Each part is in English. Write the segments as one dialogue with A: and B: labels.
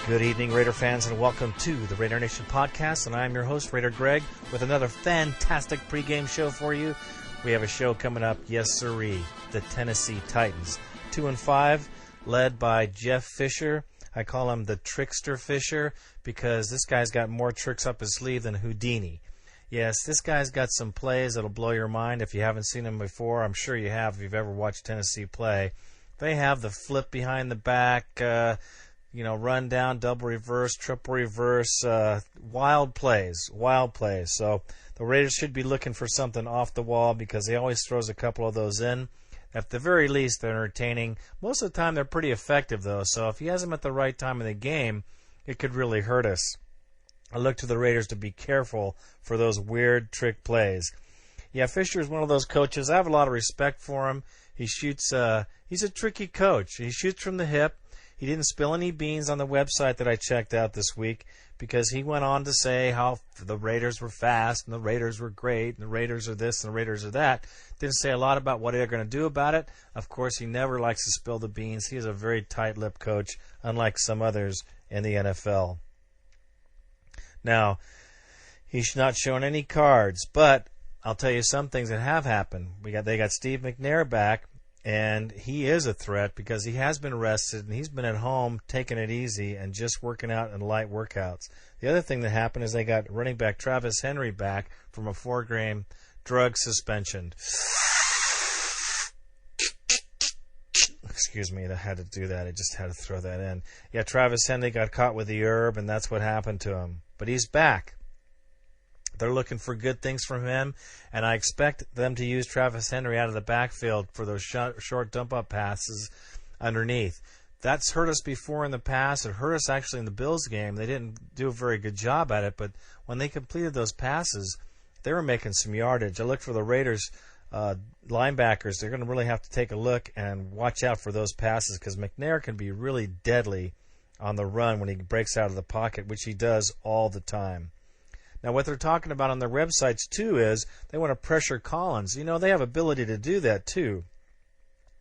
A: Good evening, Raider fans, and welcome to the Raider Nation podcast. And I'm your host, Raider Greg, with another fantastic pregame show for you. We have a show coming up, yes sirree, the Tennessee Titans. 2-5, led by Jeff Fisher. I call him the Trickster Fisher because this guy's got more tricks up his sleeve than Houdini. Yes, this guy's got some plays that'll blow your mind. If you haven't seen him before, I'm sure you have if you've ever watched Tennessee play. They have the flip behind the back, run down, double reverse, triple reverse, wild plays. So the Raiders should be looking for something off the wall because he always throws a couple of those in. At the very least, they're entertaining. Most of the time, they're pretty effective, though. So if he has them at the right time in the game, it could really hurt us. I look to the Raiders to be careful for those weird trick plays. Yeah, Fisher is one of those coaches. I have a lot of respect for him. He shoots. He's a tricky coach. He shoots from the hip. He didn't spill any beans on the website that I checked out this week because he went on to say how the Raiders were fast and the Raiders were great and the Raiders are this and the Raiders are that. Didn't say a lot about what they're going to do about it. Of course, he never likes to spill the beans. He is a very tight-lipped coach, unlike some others in the NFL. Now, he's not shown any cards, but I'll tell you some things that have happened. They got Steve McNair back. And he is a threat because he has been rested and he's been at home taking it easy and just working out in light workouts. The other thing that happened is they got running back Travis Henry back from a 4-game drug suspension. Excuse me, I had to do that. I just had to throw that in. Yeah, Travis Henry got caught with the herb and that's what happened to him. But he's back. They're looking for good things from him, and I expect them to use Travis Henry out of the backfield for those short dump-up passes underneath. That's hurt us before in the past. It hurt us actually in the Bills game. They didn't do a very good job at it, but when they completed those passes, they were making some yardage. I look for the Raiders linebackers. They're going to really have to take a look and watch out for those passes because McNair can be really deadly on the run when he breaks out of the pocket, which he does all the time. Now, what they're talking about on their websites, too, is they want to pressure Collins. You know, they have ability to do that, too.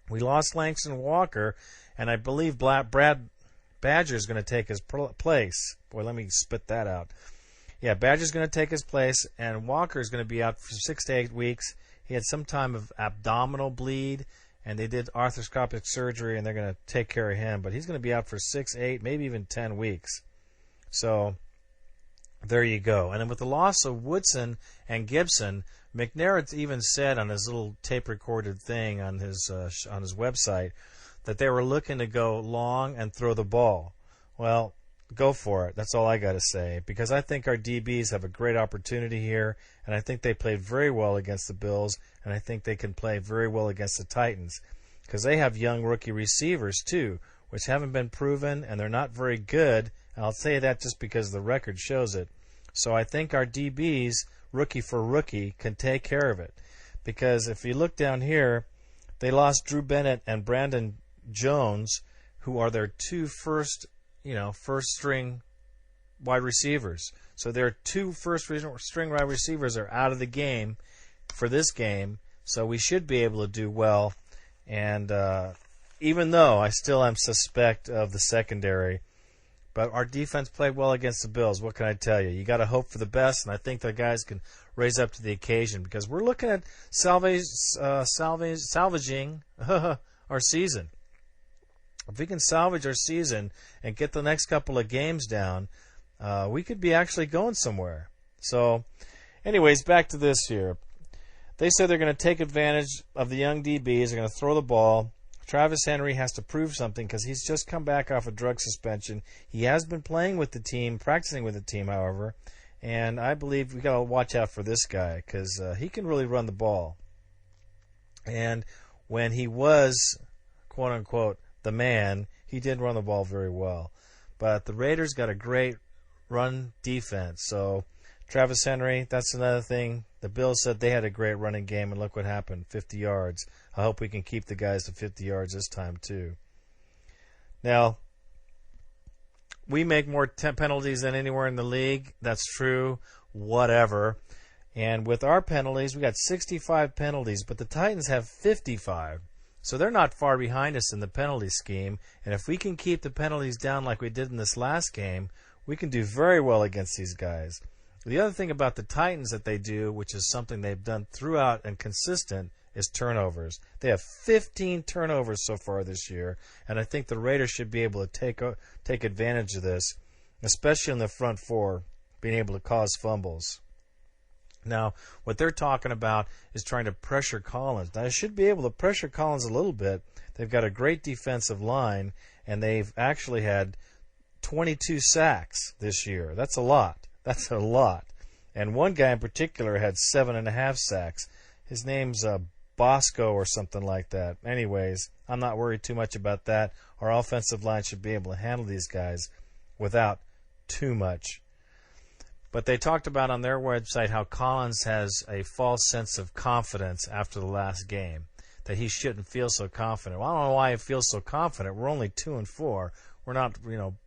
A: We lost Langston Walker, and I believe Brad Badger's going to take his place. Boy, let me spit that out. Yeah, Badger's going to take his place, and Walker's going to be out for 6 to 8 weeks. He had some time of abdominal bleed, and they did arthroscopic surgery, and they're going to take care of him. But he's going to be out for 6, 8, maybe even 10 weeks. So there you go. And then with the loss of Woodson and Gibson, McNair had even said on his little tape-recorded thing on his website that they were looking to go long and throw the ball. Well, go for it. That's all I got to say because I think our DBs have a great opportunity here, and I think they played very well against the Bills, and I think they can play very well against the Titans because they have young rookie receivers too, which haven't been proven, and they're not very good. And I'll say that just because the record shows it. So I think our DBs, rookie for rookie, can take care of it. Because if you look down here, they lost Drew Bennett and Brandon Jones, who are their two first-string wide receivers. So their two first-string wide receivers are out of the game for this game. So we should be able to do well. And even though I still am suspect of the secondary, but our defense played well against the Bills. What can I tell you? You got to hope for the best, and I think the guys can raise up to the occasion because we're looking at salvaging our season. If we can salvage our season and get the next couple of games down, we could be actually going somewhere. So, anyways, back to this here. They said they're going to take advantage of the young DBs. They're going to throw the ball. Travis Henry has to prove something because he's just come back off a drug suspension. He has been playing with the team, practicing with the team, however, and I believe we got to watch out for this guy because he can really run the ball. And when he was, quote unquote, the man, he did run the ball very well. But the Raiders got a great run defense. So Travis Henry, that's another thing. The Bills said they had a great running game, and look what happened, 50 yards. I hope we can keep the guys to 50 yards this time, too. Now, we make more penalties than anywhere in the league. That's true. Whatever. And with our penalties, we got 65 penalties, but the Titans have 55. So they're not far behind us in the penalty scheme. And if we can keep the penalties down like we did in this last game, we can do very well against these guys. The other thing about the Titans that they do, which is something they've done throughout and consistent, is turnovers. They have 15 turnovers so far this year, and I think the Raiders should be able to take advantage of this, especially in the front four, being able to cause fumbles. Now, what they're talking about is trying to pressure Collins. Now, they should be able to pressure Collins a little bit. They've got a great defensive line, and they've actually had 22 sacks this year. That's a lot. That's a lot. And one guy in particular had 7.5 sacks. His name's Bosco or something like that. Anyways, I'm not worried too much about that. Our offensive line should be able to handle these guys without too much. But they talked about on their website how Collins has a false sense of confidence after the last game, that he shouldn't feel so confident. Well, I don't know why he feels so confident. We're only 2-4. We're not,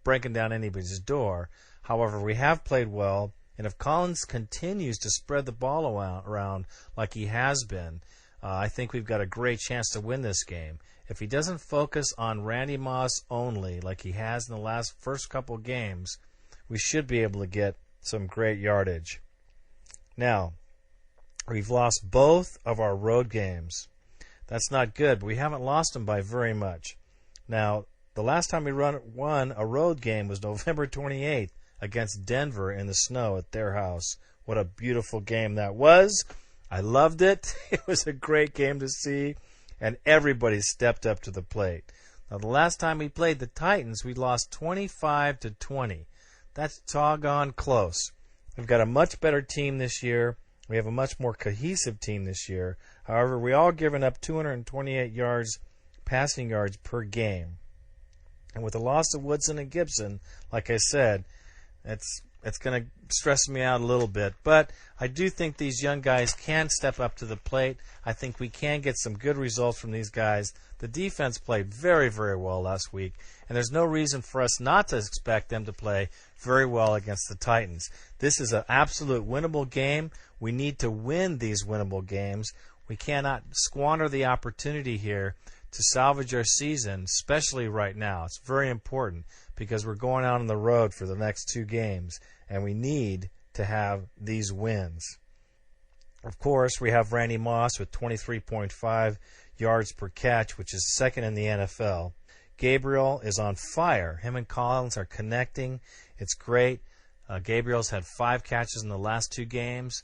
A: breaking down anybody's door. However, we have played well, and if Collins continues to spread the ball around like he has been, I think we've got a great chance to win this game. If he doesn't focus on Randy Moss only like he has in the first couple games, we should be able to get some great yardage. Now, we've lost both of our road games. That's not good, but we haven't lost them by very much. Now, the last time we won a road game was November 28th against Denver in the snow at their house. What a beautiful game that was. I loved it. It was a great game to see, and everybody stepped up to the plate. Now, the last time we played the Titans, we lost 25-20. That's doggone close. We've got a much better team this year. We have a much more cohesive team this year. However, we all given up 228 passing yards per game. And with the loss of Woodson and Gibson, like I said, it's going to stress me out a little bit. But I do think these young guys can step up to the plate. I think we can get some good results from these guys. The defense played very, very well last week, and there's no reason for us not to expect them to play very well against the Titans. This is an absolute winnable game. We need to win these winnable games. We cannot squander the opportunity here to salvage our season, especially right now. It's very important because we're going out on the road for the next 2 games, and we need to have these wins. Of course, we have Randy Moss with 23.5 yards per catch, which is second in the NFL. Gabriel is on fire. Him and Collins are connecting. It's great. Gabriel's had 5 catches in the last 2 games.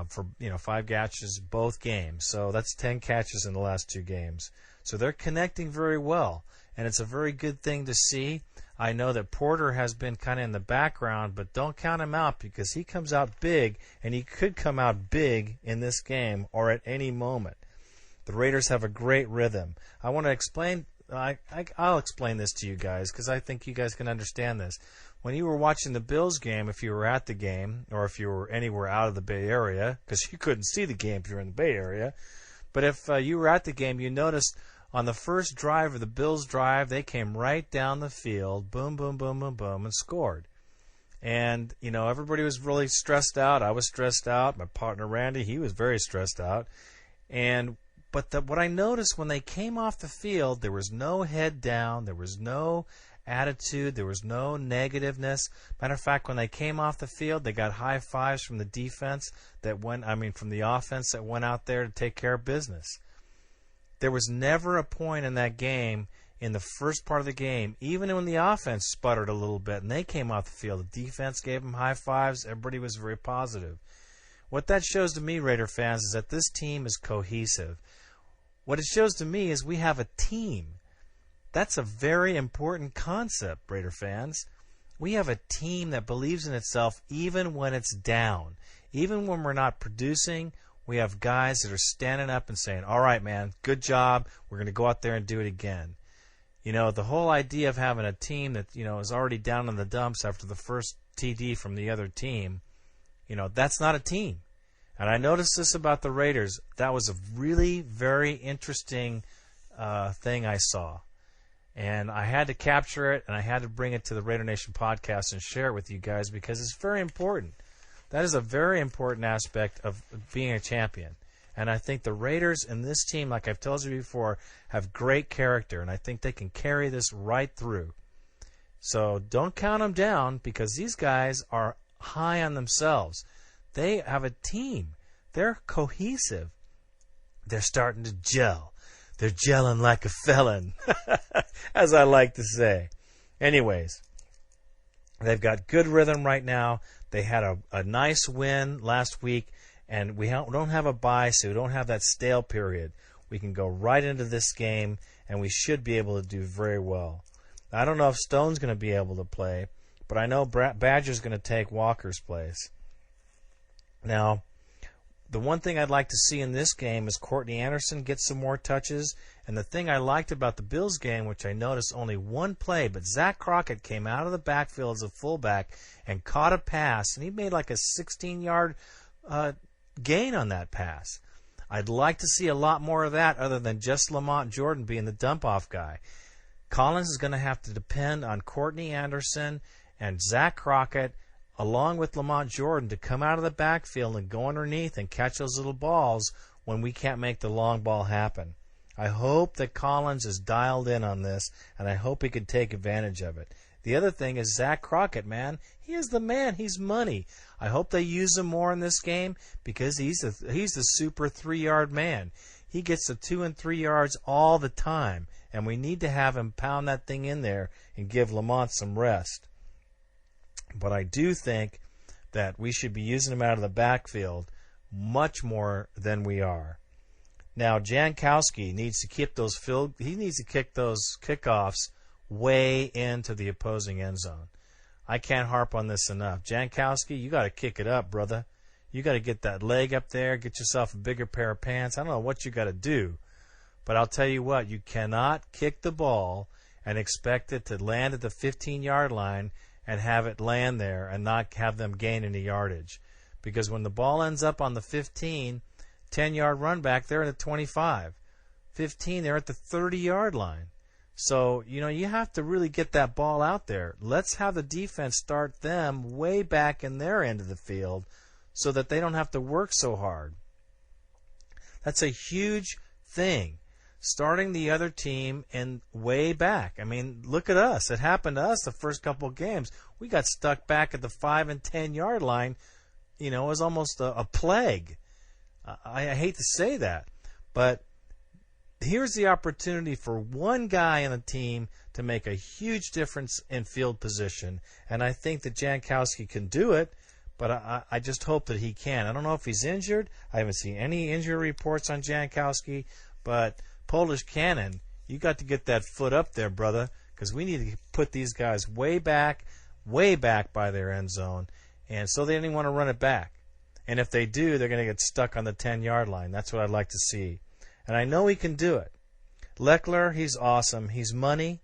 A: For 5 catches both games. So that's 10 catches in the last 2 games. So they're connecting very well, and it's a very good thing to see. I know that Porter has been kind of in the background, but don't count him out because he comes out big, and he could come out big in this game or at any moment. The Raiders have a great rhythm. I want to explain. I'll explain this to you guys because I think you guys can understand this. When you were watching the Bills game, if you were at the game or if you were anywhere out of the Bay Area, because you couldn't see the game if you were in the Bay Area, but if you were at the game, you noticed on the first drive of the Bills' drive, they came right down the field, boom, boom, boom, boom, boom, and scored. And, everybody was really stressed out. I was stressed out. My partner, Randy, he was very stressed out. But what I noticed when they came off the field, there was no head down. There was no attitude. There was no negativeness. Matter of fact, when they came off the field, they got high fives from the defense from the offense that went out there to take care of business. There was never a point in that game, in the first part of the game, even when the offense sputtered a little bit and they came off the field, the defense gave them high fives. Everybody was very positive. What that shows to me, Raider fans, is that this team is cohesive. What it shows to me is we have a team. That's a very important concept, Raider fans. We have a team that believes in itself even when it's down. Even when we're not producing, we have guys that are standing up and saying, all right, man, good job. We're going to go out there and do it again. The whole idea of having a team that, is already down in the dumps after the first TD from the other team, that's not a team. And I noticed this about the Raiders. That was a really very interesting thing I saw. And I had to capture it, and I had to bring it to the Raider Nation podcast and share it with you guys because it's very important. That is a very important aspect of being a champion. And I think the Raiders and this team, like I've told you before, have great character, and I think they can carry this right through. So don't count them down, because these guys are high on themselves. They have a team. They're cohesive. They're starting to gel. They're gelling like a felon, as I like to say. Anyways, they've got good rhythm right now. They had a nice win last week, and we don't have a bye, so we don't have that stale period. We can go right into this game, and we should be able to do very well. I don't know if Stone's going to be able to play, but I know Badger's going to take Walker's place. Now, the one thing I'd like to see in this game is Courtney Anderson get some more touches. And the thing I liked about the Bills game, which I noticed only one play, but Zach Crockett came out of the backfield as a fullback and caught a pass, and he made like a 16-yard gain on that pass. I'd like to see a lot more of that other than just Lamont Jordan being the dump-off guy. Collins is going to have to depend on Courtney Anderson and Zach Crockett along with Lamont Jordan to come out of the backfield and go underneath and catch those little balls when we can't make the long ball happen. I hope that Collins is dialed in on this, and I hope he can take advantage of it. The other thing is Zach Crockett, man. He is the man. He's money. I hope they use him more in this game because he's the super 3-yard man. He gets the 2 and 3 yards all the time, and we need to have him pound that thing in there and give Lamont some rest. But I do think that we should be using him out of the backfield much more than we are. Now, Jankowski needs to keep those he needs to kick those kickoffs way into the opposing end zone. I can't harp on this enough. Jankowski, you got to kick it up, brother. You got to get that leg up there, get yourself a bigger pair of pants. I don't know what you got to do, but I'll tell you what, you cannot kick the ball and expect it to land at the 15-yard line and have it land there and not have them gain any yardage. Because when the ball ends up on the 15, 10-yard run back, they're at the 25. 15, they're at the 30-yard line. So, you have to really get that ball out there. Let's have the defense start them way back in their end of the field so that they don't have to work so hard. That's a huge thing. Starting the other team in way back. I mean, look at us. It happened to us the first couple of games. We got stuck back at the 5 and 10-yard line. It was almost a plague. I hate to say that, but here's the opportunity for one guy in a team to make a huge difference in field position, and I think that Jankowski can do it, but I just hope that he can. I don't know if he's injured. I haven't seen any injury reports on Jankowski, but Polish Cannon, you got to get that foot up there, brother, because we need to put these guys way back by their end zone, and so they didn't want to run it back. And if they do, they're going to get stuck on the 10-yard line. That's what I'd like to see. And I know he can do it. Leckler, he's awesome. He's money.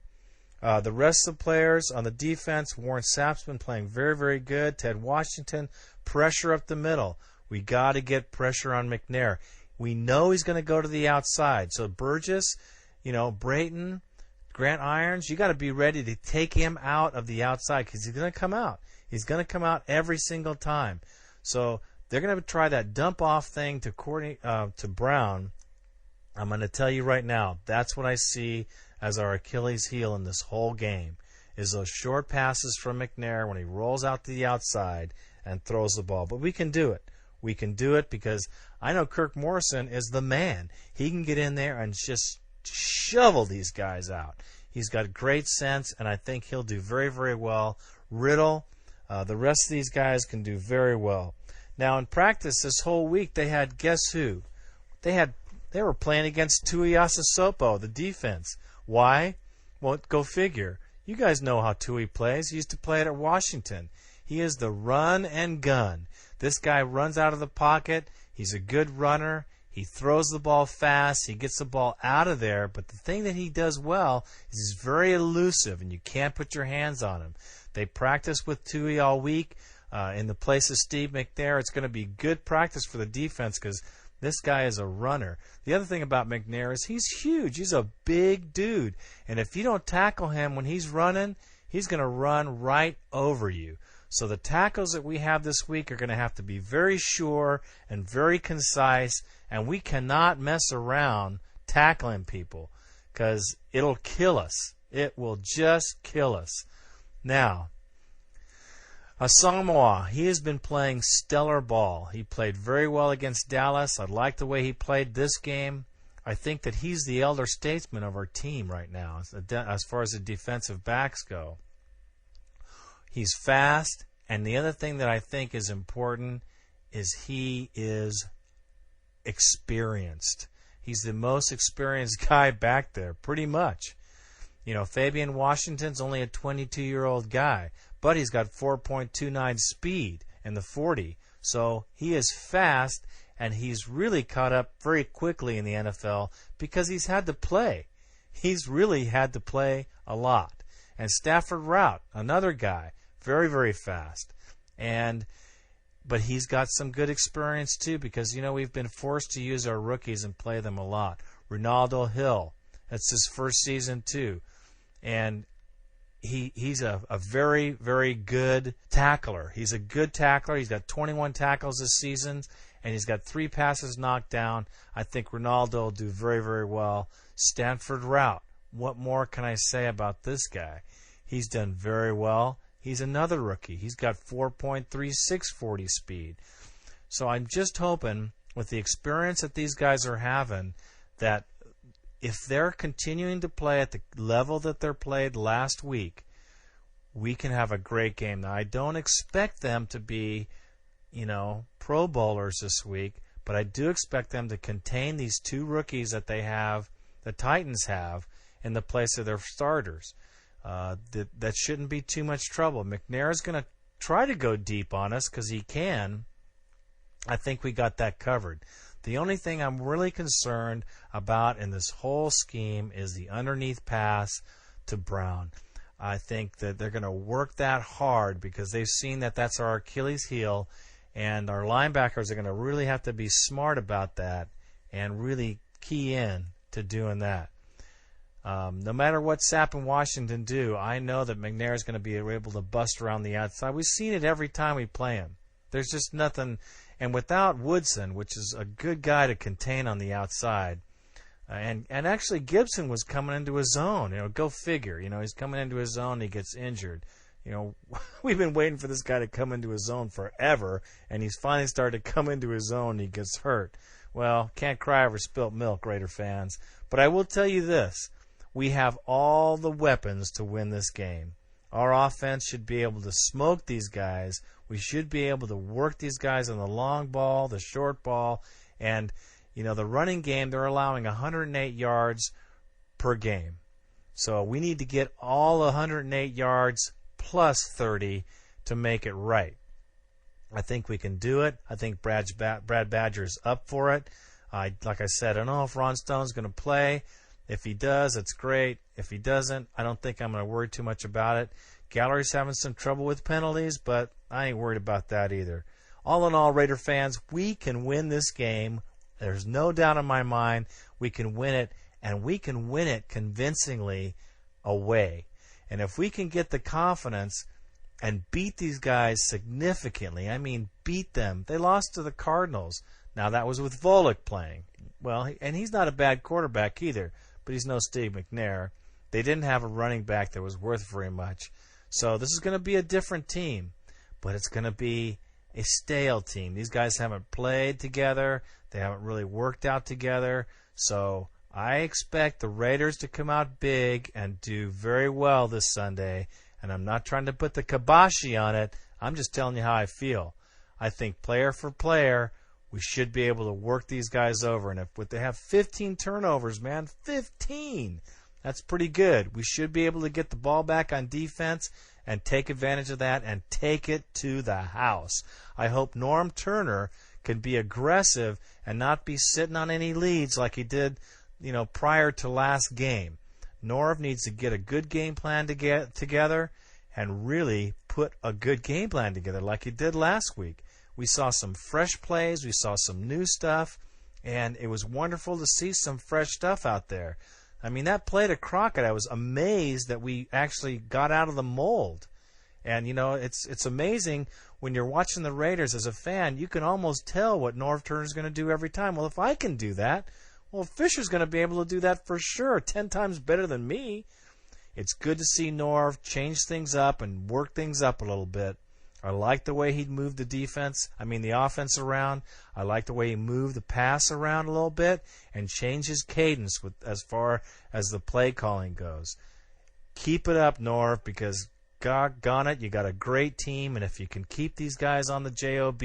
A: The rest of the players on the defense, Warren Sapp's been playing very, very good. Ted Washington, pressure up the middle. We got to get pressure on McNair. We know he's going to go to the outside. So Burgess, Brayton, Grant Irons, you got to be ready to take him out of the outside because he's going to come out. He's going to come out every single time. So they're going to try that dump-off thing to Brown. I'm going to tell you right now, that's what I see as our Achilles heel in this whole game, is those short passes from McNair when he rolls out to the outside and throws the ball. But we can do it. We can do it because I know Kirk Morrison is the man. He can get in there and just shovel these guys out. He's got great sense, and I think he'll do very, very well. Riddle, the rest of these guys can do very well. Now, in practice this whole week, they had, guess who? They were playing against Tuiasosopo, the defense. Why? Well, go figure. You guys know how Tui plays. He used to play it at Washington. He is the run and gun. This guy runs out of the pocket. He's a good runner. He throws the ball fast. He gets the ball out of there. But the thing that he does well is he's very elusive, and you can't put your hands on him. They practice with Tui all week. In the place of Steve McNair, it's going to be good practice for the defense because this guy is a runner. The other thing about McNair is he's huge. He's a big dude. And if you don't tackle him when he's running, he's going to run right over you. So the tackles that we have this week are going to have to be very sure and very concise, and we cannot mess around tackling people because it'll kill us. It will just kill us. Now, Asamoah, he has been playing stellar ball. He played very well against Dallas. I like the way he played this game. I think that he's the elder statesman of our team right now as far as the defensive backs go. He's fast, and the other thing that I think is important is he is experienced. He's the most experienced guy back there, pretty much. You know, Fabian Washington's only a 22-year-old guy, but he's got 4.29 speed in the 40. So he is fast, and he's really caught up very quickly in the NFL because he's had to play. He's really had to play a lot. And Stafford Rout, another guy, very, very fast. But he's got some good experience too because, you know, we've been forced to use our rookies and play them a lot. Ronaldo Hill, that's his first season too. And he's a very, very good tackler. He's a good tackler. He's got 21 tackles this season, and he's got 3 passes knocked down. I think Ronaldo will do very, very well. Stanford Rout, what more can I say about this guy? He's done very well. He's another rookie. He's got 4.36 40 speed. So I'm just hoping, with the experience that these guys are having, that if they're continuing to play at the level that they're played last week, we can have a great game. Now, I don't expect them to be, you know, Pro Bowlers this week, but I do expect them to contain these 2 rookies that they have, the Titans have, in the place of their starters. That shouldn't be too much trouble. McNair is going to try to go deep on us because he can. I think we got that covered. The only thing I'm really concerned about in this whole scheme is the underneath pass to Brown. I think that they're going to work that hard because they've seen that that's our Achilles heel, and our linebackers are going to really have to be smart about that and really key in to doing that. No matter what Sapp and Washington do, I know that McNair is going to be able to bust around the outside. We've seen it every time we play him. There's just nothing. And without Woodson, which is a good guy to contain on the outside, and actually Gibson was coming into his zone. You know, go figure. You know, he's coming into his zone and he gets injured. You know, we've been waiting for this guy to come into his zone forever, and he's finally started to come into his zone and he gets hurt. Well, can't cry over spilt milk, Raider fans. But I will tell you this. We have all the weapons to win this game. Our offense should be able to smoke these guys. We should be able to work these guys on the long ball, the short ball, and, you know, the running game, they're allowing 108 yards per game. So we need to get all 108 yards plus 30 to make it right. I think we can do it. I think Brad Badger's up for it. Like I said, I don't know if Ron Stone's going to play. If he does, it's great. If he doesn't, I don't think I'm going to worry too much about it. Gallery's having some trouble with penalties, but I ain't worried about that either. All in all, Raider fans, we can win this game. There's no doubt in my mind we can win it, and we can win it convincingly away. And if we can get the confidence and beat these guys significantly, I mean beat them. They lost to the Cardinals. Now, that was with Volek playing. Well, and he's not a bad quarterback either, but he's no Steve McNair. They didn't have a running back that was worth very much. So this is going to be a different team, but it's going to be a stale team. These guys haven't played together. They haven't really worked out together. So I expect the Raiders to come out big and do very well this Sunday. And I'm not trying to put the kibosh on it. I'm just telling you how I feel. I think player for player, we should be able to work these guys over. And if they have 15 turnovers, man, 15, that's pretty good. We should be able to get the ball back on defense and take advantage of that and take it to the house. I hope Norm Turner can be aggressive and not be sitting on any leads like he did, you know, prior to last game. Norv needs to get a good game plan together and really put a good game plan together like he did last week. We saw some fresh plays. We saw some new stuff, and it was wonderful to see some fresh stuff out there. I mean, that play to Crockett, I was amazed that we actually got out of the mold. And, you know, it's amazing when you're watching the Raiders as a fan, you can almost tell what Norv Turner's going to do every time. Well, if I can do that, well, Fisher's going to be able to do that for sure, 10 times better than me. It's good to see Norv change things up and work things up a little bit. I like the way he moved the offense around. I like the way he moved the pass around a little bit and changed his cadence as far as the play calling goes. Keep it up, Norv, because doggone it, you got a great team, and if you can keep these guys on the JOB,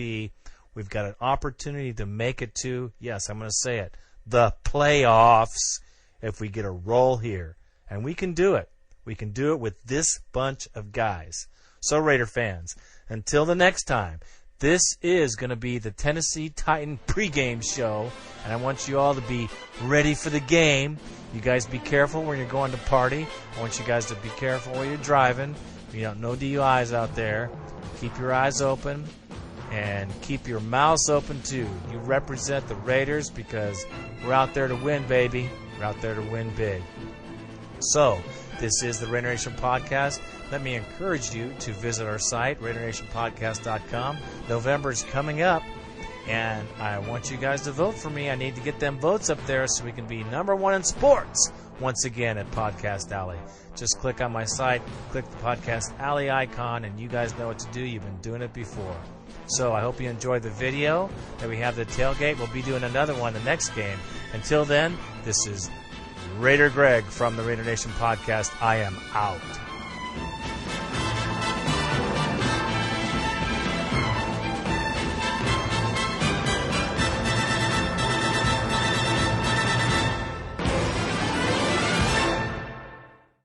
A: we've got an opportunity to make it to, yes, I'm going to say it, the playoffs if we get a roll here. And we can do it. We can do it with this bunch of guys. So, Raider fans, until the next time, this is going to be the Tennessee Titan pregame show, and I want you all to be ready for the game. You guys be careful when you're going to party. I want you guys to be careful while you're driving. No DUIs out there. Keep your eyes open and keep your mouths open too. You represent the Raiders because we're out there to win, baby. We're out there to win big. So, this is the Raider Nation Podcast. Let me encourage you to visit our site, RaiderNationPodcast.com. November is coming up, and I want you guys to vote for me. I need to get them votes up there so we can be number one in sports once again at Podcast Alley. Just click on my site, click the Podcast Alley icon, and you guys know what to do. You've been doing it before. So I hope you enjoyed the video that we have the tailgate. We'll be doing another one the next game. Until then, this is Raider Greg from the Raider Nation Podcast. I am out.